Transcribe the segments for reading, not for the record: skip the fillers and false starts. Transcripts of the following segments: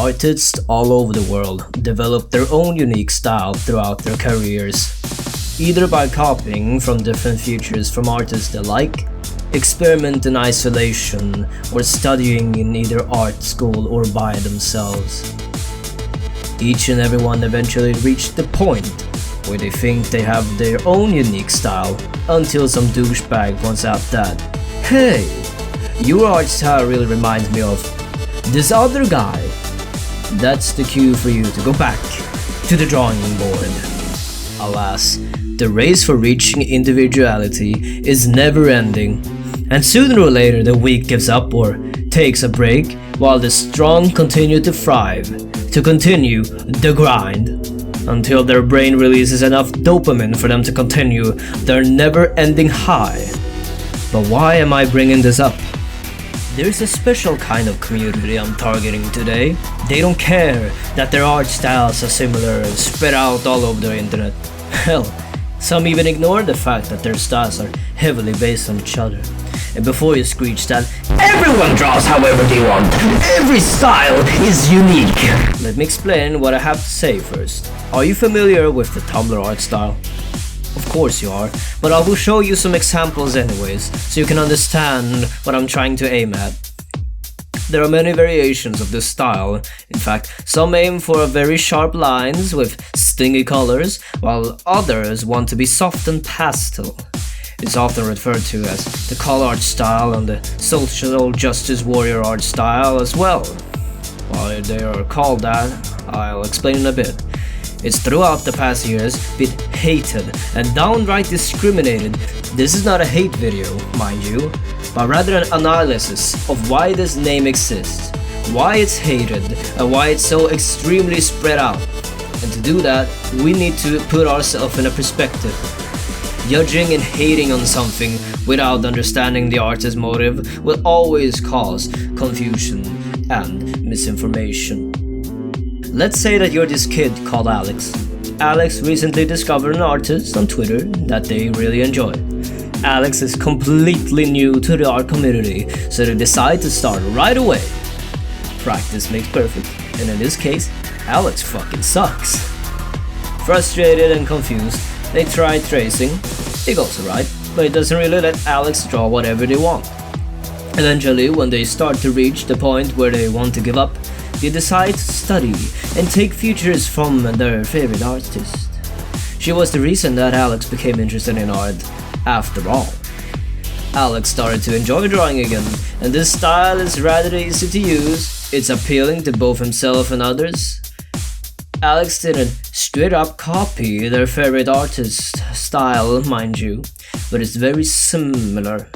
Artists all over the world develop their own unique style throughout their careers, either by copying from different features from artists they like, experiment in isolation, or studying in either art school or by themselves. Each and everyone eventually reach the point where they think they have their own unique style until some douchebag points out that, hey, your art style really reminds me of this other guy. That's the cue for you to go back to the drawing board. Alas, the race for reaching individuality is never ending, and sooner or later the weak gives up or takes a break while the strong continue to thrive, to continue the grind until their brain releases enough dopamine for them to continue their never-ending high. But why am I bringing this up? There's a special kind of community I'm targeting today. They don't care that their art styles are similar and spread out all over the internet. Hell, some even ignore the fact that their styles are heavily based on each other. And before you screech that, everyone draws however they want, every style is unique, let me explain what I have to say first. Are you familiar with the Tumblr art style? Of course you are, but I will show you some examples anyways, so you can understand what I'm trying to aim at. There are many variations of this style. In fact, some aim for very sharp lines with stingy colors, while others want to be soft and pastel. It's often referred to as the color art style and the social justice warrior art style as well. Why they are called that, I'll explain in a bit. It's throughout the past years been hated and downright discriminated. This is not a hate video, mind you, but rather an analysis of why this name exists, why it's hated, and why it's so extremely spread out. And to do that, we need to put ourselves in a perspective. Judging and hating on something without understanding the artist's motive will always cause confusion and misinformation. Let's say that you're this kid called Alex. Alex recently discovered an artist on Twitter that they really enjoy. Alex is completely new to the art community, so they decide to start right away. Practice makes perfect, and in this case, Alex fucking sucks. Frustrated and confused, they try tracing. It goes alright, but it doesn't really let Alex draw whatever they want. Eventually, when they start to reach the point where they want to give up, they decide to study and take features from their favorite artist. She was the reason that Alex became interested in art, after all. Alex started to enjoy drawing again, and this style is rather easy to use. It's appealing to both himself and others. Alex didn't straight up copy their favorite artist's style, mind you, but it's very similar.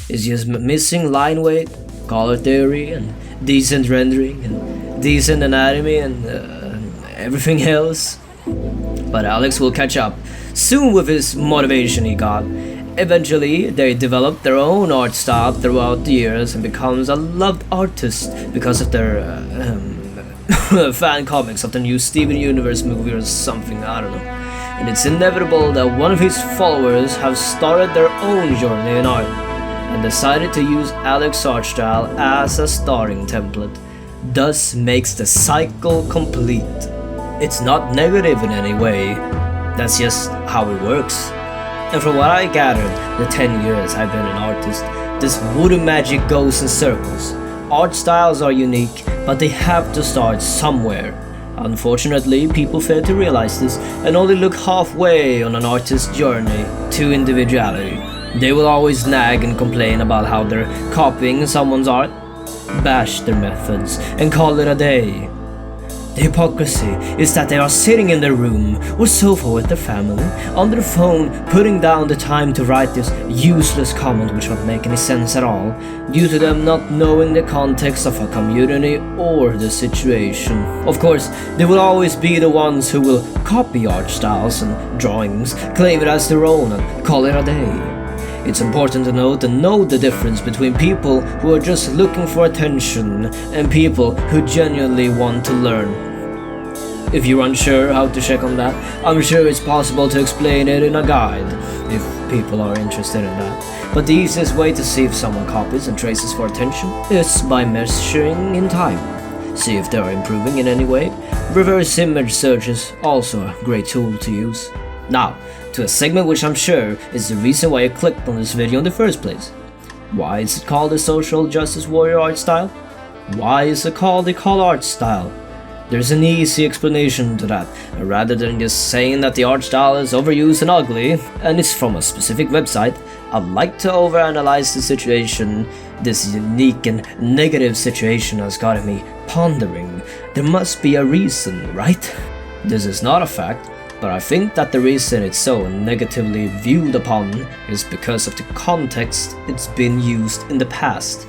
It's just missing line weight, color theory, and decent rendering, and decent anatomy, and everything else. But Alex will catch up soon with his motivation he got. Eventually, they develop their own art style throughout the years and becomes a loved artist because of their fan comics of the new Steven Universe movie or something, I don't know. And it's inevitable that one of his followers have started their own journey in art and decided to use Alex's art style as a starting template, thus makes the cycle complete. It's not negative in any way, that's just how it works. And from what I gathered the 10 years I've been an artist, this voodoo magic goes in circles. Art styles are unique, but they have to start somewhere. Unfortunately, people fail to realize this and only look halfway on an artist's journey to individuality. They will always nag and complain about how they're copying someone's art, bash their methods, and call it a day. The hypocrisy is that they are sitting in their room or sofa with their family, on their phone, putting down the time to write this useless comment which won't make any sense at all, due to them not knowing the context of a community or the situation. Of course, they will always be the ones who will copy art styles and drawings, claim it as their own, and call it a day. It's important to note and know the difference between people who are just looking for attention and people who genuinely want to learn. If you're unsure how to check on that, I'm sure it's possible to explain it in a guide, if people are interested in that. But the easiest way to see if someone copies and traces for attention is by measuring in time. see if they are improving in any way. Reverse image search is also a great tool to use. Now, to a segment which I'm sure is the reason why I clicked on this video in the first place. Why is it called a social justice warrior art style? Why is it called a call art style? There's an easy explanation to that, and rather than just saying that the art style is overused and ugly, and it's from a specific website, I'd like to overanalyze the situation. This unique and negative situation has gotten me pondering. There must be a reason, right? This is not a fact, but I think that the reason it's so negatively viewed upon is because of the context it's been used in the past.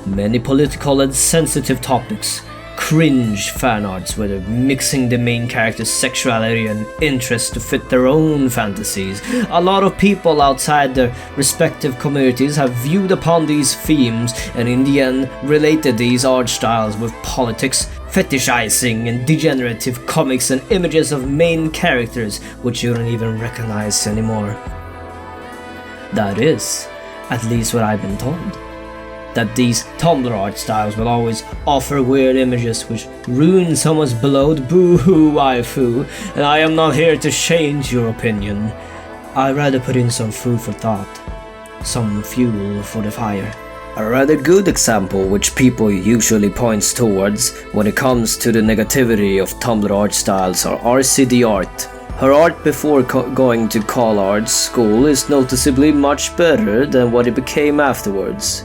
Many political and sensitive topics, cringe fan arts where they're mixing the main character's sexuality and interests to fit their own fantasies. A lot of people outside their respective communities have viewed upon these themes and in the end related these art styles with politics, fetishizing and degenerative comics and images of main characters which you don't even recognize anymore. That is, at least what I've been told. That these Tumblr art styles will always offer weird images which ruin someone's beloved boo-hoo waifu, and I am not here to change your opinion. I'd rather put in some food for thought, some fuel for the fire. A rather good example which people usually points towards when it comes to the negativity of Tumblr art styles are RCD art. Her art before going to call art school is noticeably much better than what it became afterwards.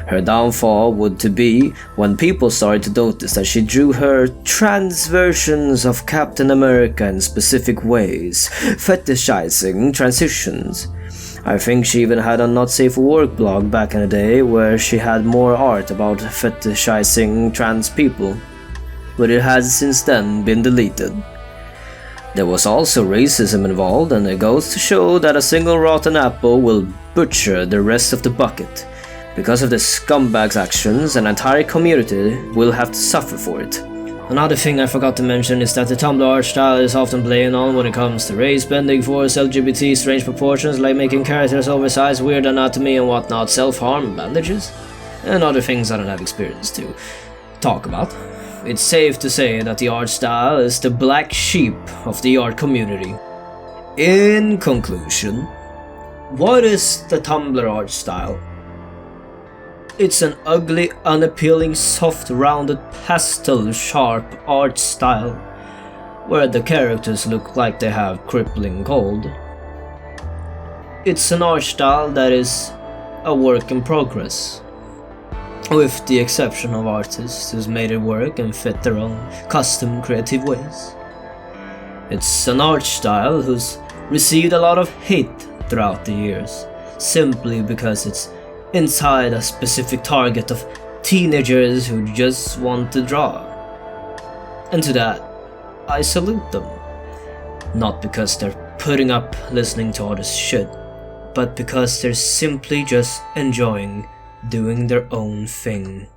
Her downfall would to be when people started to notice that she drew her trans versions of Captain America in specific ways, fetishizing transitions. I think she even had a Not Safe for Work blog back in the day where she had more art about fetishizing trans people, but it has since then been deleted. There was also racism involved, and it goes to show that a single rotten apple will butcher the rest of the bucket. Because of the scumbag's actions, an entire community will have to suffer for it. Another thing I forgot to mention is that the Tumblr art style is often playing on when it comes to race, bending force, LGBT, strange proportions like making characters oversized, weird anatomy and whatnot, self-harm, bandages, and other things I don't have experience to talk about. It's safe to say that the art style is the black sheep of the art community. In conclusion, what is the Tumblr art style? It's an ugly, unappealing, soft, rounded, pastel, sharp art style, where the characters look like they have crippling cold. It's an art style that is a work in progress, with the exception of artists who's made it work and fit their own custom creative ways. It's an art style who's received a lot of hate throughout the years, simply because it's inside a specific target of teenagers who just want to draw. And to that, I salute them. Not because they're putting up listening to others' shit, but because they're simply just enjoying doing their own thing.